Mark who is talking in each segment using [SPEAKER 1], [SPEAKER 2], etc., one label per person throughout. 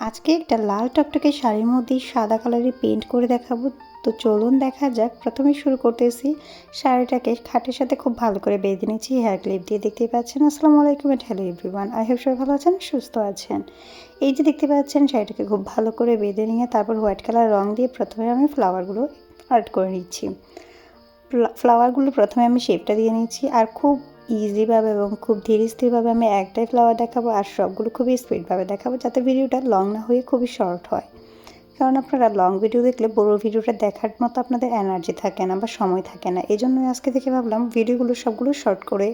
[SPEAKER 1] আজকে একটা লাল টকটকে শাড়ির মধ্যে সাদা কালারের পেইন্ট করে দেখাবো। তো চলুন দেখা যাক। প্রথমে শুরু করতেছি, শাড়িটাকে খাটের সাথে খুব ভালো করে বেঁধে নিচ্ছি হেয়ার ক্লিপ দিয়ে। দেখতেই পাচ্ছেন। আসসালামু আলাইকুম and hello everyone, I hope সবাই ভালো আছেন, সুস্থ আছেন। এই যে দেখতে পাচ্ছেন, শাড়িটাকে খুব ভালো করে বেঁধে নিয়ে তারপর হোয়াইট কালার রং দিয়ে প্রথমে আমি ফ্লাওয়ারগুলো আর্ট করে নিচ্ছি। ফ্লাওয়ারগুলো প্রথমে আমি শেপটা দিয়ে নিচ্ছি, আর খুব ইজিভাবে এবং খুব ধীর স্থিরভাবে আমি একটাই ফ্লাওয়ার দেখাবো, আর সবগুলো খুবই স্পিডভাবে দেখাবো, যাতে ভিডিওটা লং না হয়ে খুবই শর্ট হয়। কারণ আপনারা লং ভিডিও দেখলে বড় ভিডিওটা দেখার মতো আপনাদের এনার্জি থাকে না বা সময় থাকে না। এই জন্যই আজকে থেকে ভাবলাম ভিডিওগুলো সবগুলো শর্ট করে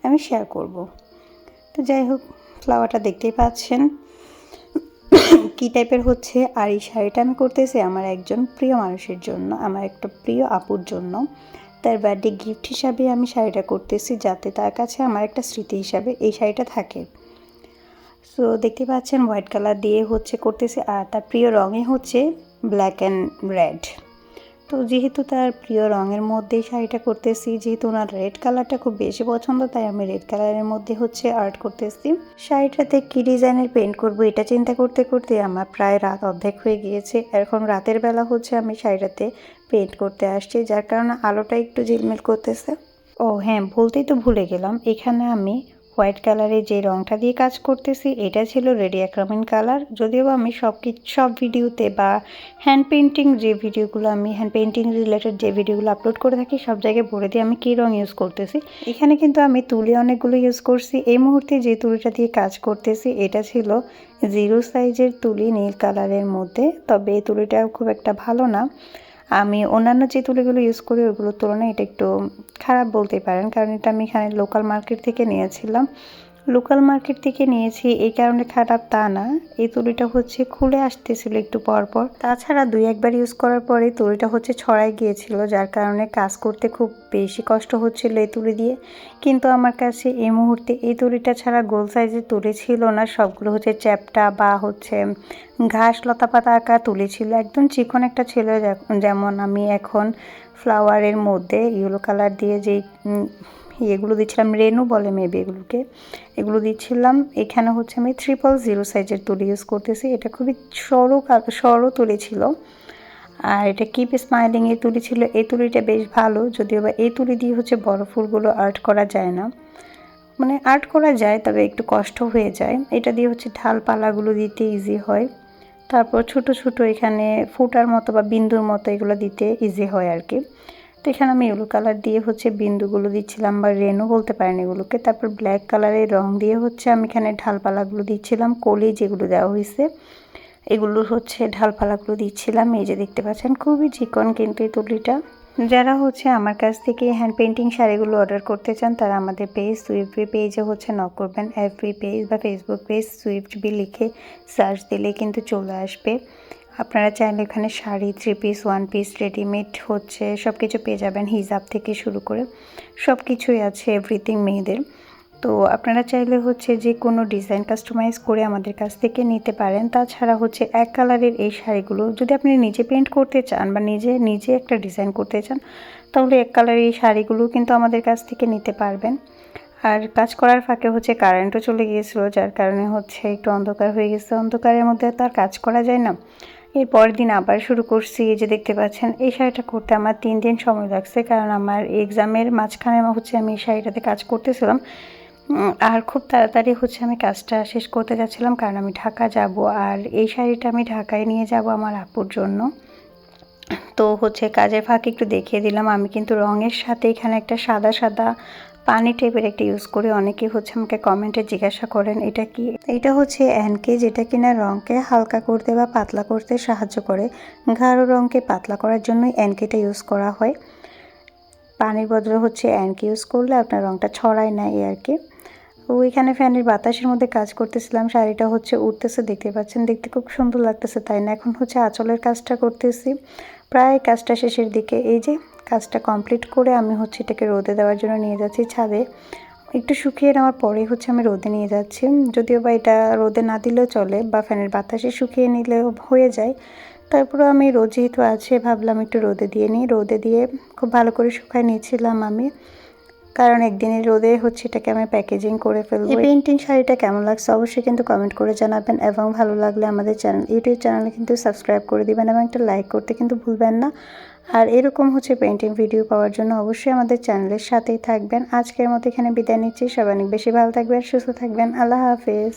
[SPEAKER 1] আমি শেয়ার করব। তো যাই হোক, ফ্লাওয়ারটা দেখতেই পাচ্ছেন কী টাইপের হচ্ছে। আর এই শাড়িটা আমি করতেছি আমার একজন প্রিয় মানুষের জন্য, আমার একটা প্রিয় আপুর জন্য। তার বার্থডে গিফট হিসাবে আমি শাড়িটা করতেছি, যাতে তার কাছে আমার একটা স্মৃতি হিসাবে এই শাড়িটা থাকে। সো দেখতে পাচ্ছেন হোয়াইট কালার দিয়ে হচ্ছে করতেছি, আর তার প্রিয় রঙে হচ্ছে ব্ল্যাক অ্যান্ড রেড। তো যেহেতু তার প্রিয় রঙের মধ্যে শাড়িটা করতেছি, যেহেতু ওনার রেড কালারটা খুব বেশি পছন্দ, তাই আমি রেড কালারের মধ্যে হচ্ছে আর্ট করতেছি। শাড়িটাতে কী ডিজাইনের পেন্ট করব এটা চিন্তা করতে করতে আমার প্রায় রাত অর্ধেক হয়ে গিয়েছে। এখন রাতের বেলা হচ্ছে আমি শাড়িটাতে পেন্ট করতে আসছি, যার কারণে আলোটা একটু ঝিলমিল করতেছে। ও হ্যাঁ, বলতেই তো ভুলে গেলাম, এখানে আমি হোয়াইট কালারে যে রঙটা দিয়ে কাজ করতেছি এটা ছিল রেডি অ্যাক্রামিন কালার। যদিও আমি সব ভিডিওতে বা হ্যান্ড পেন্টিং যে ভিডিওগুলো আমি হ্যান্ড পেন্টিং রিলেটেড যে ভিডিওগুলো আপলোড করে থাকি, সব জায়গায় বলে দিই আমি কী রঙ ইউজ করতেছি। এখানে কিন্তু আমি তুলি অনেকগুলো ইউজ করছি। এই মুহূর্তে যে তুলিটা দিয়ে কাজ করতেছি এটা ছিল 0 সাইজের তুলি, নীল কালারের মধ্যে। তবে এই তুলিটা খুব একটা ভালো না। আমি অন্যান্য যে তুলিগুলো ইউজ করি ওইগুলোর তুলনায় এটা একটু খারাপ বলতে পারেন, কারণ এটা আমি এখানে লোকাল মার্কেট থেকে নিয়েছিলাম। লোকাল মার্কেট থেকে নিয়েছি এই কারণে খারাপ তা না, এই তুলিটা হচ্ছে খুলে আসতেছিল একটু পর পর। তাছাড়া 2-1 বার ইউজ করার পরে তুলিটা হচ্ছে ছড়াই গিয়েছিল, যার কারণে কাজ করতে খুব বেশি কষ্ট হচ্ছিল এই তুলি দিয়ে। কিন্তু আমার কাছে এই মুহূর্তে এই তুলিটা ছাড়া গোল সাইজের তুলি ছিল না, সবগুলো হচ্ছে চ্যাপ্টা বা হচ্ছে ঘাস লতা পাতা আঁকা তুলি ছিল। একদম চিকন একটা ছিল, যেমন আমি এখন ফ্লাওয়ারের মধ্যে ইয়েলো কালার দিয়ে যেই এগুলো দিচ্ছিলাম, রেনু বলে মেবি এগুলো দিচ্ছিলাম। এখানে হচ্ছে আমি 000 সাইজের তুলি ইউজ করতেছি। এটা খুবই সরু তুলি ছিল, আর এটা কিপ স্মাইলিং এর তুলি ছিল। এই তুলিটা বেশ ভালো, যদিও বা এই তুলি দিয়ে হচ্ছে বড় ফুলগুলো আর্ট করা যায় না, মানে আর্ট করা যায় তবে একটু কষ্ট হয়ে যায়। এটা দিয়ে হচ্ছে ঢালপালাগুলো দিতে ইজি হয়। তারপর ছোট ছোট এখানে ফুটার মতো বা বিন্দুর মতো এগুলো দিতে ইজি হয় আর কি। তো এখানে আমি ইয়েলো কালার দিয়ে হচ্ছে বিন্দুগুলো দিচ্ছিলাম, বা রেনু বলতে পারেন এগুলোকে। তারপর ব্ল্যাক কালারের রং দিয়ে হচ্ছে আমি এখানে ঢালপালাগুলো দিচ্ছিলাম, কলি যেগুলো দেওয়া হয়েছে এগুলো হচ্ছে ঢালপালাগুলো দিচ্ছিলাম। এই যে দেখতে পাচ্ছেন খুবই চিকন কিন্তু এই তুলিটা। যারা হচ্ছে আমার কাছ থেকে হ্যান্ড পেন্টিং শাড়িগুলো অর্ডার করতে চান, তারা আমাদের পেজ সুইফট পেজে হচ্ছে নক করবেন। এফবি পেজ বা ফেসবুক পেজ সুইফট বি লিখে সার্চ দিলে কিন্তু চলে আসবে। আপনারা চাইলে এখানে শাড়ি, 3 পিস, 1 পিস, রেডিমেড হচ্ছে সব কিছু পেয়ে যাবেন, হিজাব থেকে শুরু করে সব কিছুই আছে, এভরিথিং মেয়েদের। তো আপনারা চাইলে হচ্ছে যে কোনো ডিজাইন কাস্টমাইজ করে আমাদের কাছ থেকে নিতে পারেন। তাছাড়া হচ্ছে এক কালারের এই শাড়িগুলো যদি আপনি নিজে পেন্ট করতে চান বা নিজে একটা ডিজাইন করতে চান, তাহলে এক কালারের এই শাড়িগুলো কিন্তু আমাদের কাছ থেকে নিতে পারবেন। আর কাজ করার ফাঁকে হচ্ছে কারেন্টও চলে গিয়েছিলো, যার কারণে হচ্ছে একটু অন্ধকার হয়ে গেছে। অন্ধকারের মধ্যে তো আর কাজ করা যায় না। এর পরের দিন আবার শুরু করছি। এই যে দেখতে পাচ্ছেন, এই শাড়িটা করতে আমার 3 দিন সময় লাগছে, কারণ আমার এক্সামের মাঝখানে হচ্ছে আমি এই শাড়িটাতে কাজ করতেছিলাম। আর খুব তাড়াতাড়ি হচ্ছে আমি কাজটা শেষ করতে যাচ্ছিলাম, কারণ আমি ঢাকা যাব, আর এই শাড়িটা আমি ঢাকায় নিয়ে যাব আমার আপুর জন্য। তো হচ্ছে কাজের ফাঁকে একটু দেখিয়ে দিলাম। আমি কিন্তু রঙের সাথে এখানে একটা সাদা সাদা পানি টাইপের একটা ইউজ করি। অনেকেই হচ্ছে আমাকে কমেন্টে জিজ্ঞাসা করেন এটা কি। এটা হচ্ছে এনকে, যেটা কিনা রঙকে হালকা করতে বা পাতলা করতে সাহায্য করে। গাঢ় রঙকে পাতলা করার জন্যই এনকেটা ইউজ করা হয়। পানির বদলে হচ্ছে এনকে ইউজ করলে আপনার রঙটা ছড়ায় না এই আর কি। ওইখানে ফ্যানের বাতাসের মধ্যে কাজ করতেছিলাম, শাড়িটা হচ্ছে উঠতেছে, দেখতে পাচ্ছেন, দেখতে খুব সুন্দর লাগতেছে তাই না। এখন হচ্ছে আঁচলের কাজটা করতেছি, প্রায় কাজটা শেষের দিকে। এই যে কাজটা কমপ্লিট করে আমি হচ্ছে এটাকে রোদে দেওয়ার জন্য নিয়ে যাচ্ছি ছাদে। একটু শুকিয়ে নেওয়ার পরেই হচ্ছে আমি রোদে নিয়ে যাচ্ছি। যদিও বা এটা রোদে না দিলেও চলে, বা ফ্যানের বাতাসে শুকিয়ে নিলেও হয়ে যায়। তারপরে আমি রোদ যেহেতু আছে ভাবলাম একটু রোদে দিয়ে নিই। রোদে দিয়ে খুব ভালো করে শুকায় নিয়েছিলাম আমি। কারণ একদিনের রোদে হচ্ছে এটাকে আমি প্যাকেজিং করে ফেলবো। এই পেইন্টিং শাড়িটা কেমন লাগছে অবশ্যই কিন্তু কমেন্ট করে জানাবেন, এবং ভালো লাগলে আমাদের ইউটিউব চ্যানেলে কিন্তু সাবস্ক্রাইব করে দিবেন এবং একটা লাইক করতে কিন্তু ভুলবেন না। আর এরকম হচ্ছে পেইন্টিং ভিডিও পাওয়ার জন্য অবশ্যই আমাদের চ্যানেলের সাথেই থাকবেন। আজকের মতো এখানে বিদায় নিচ্ছি। সবাই অনেক বেশি ভালো থাকবেন, সুস্থ থাকবেন। আল্লাহ হাফেজ।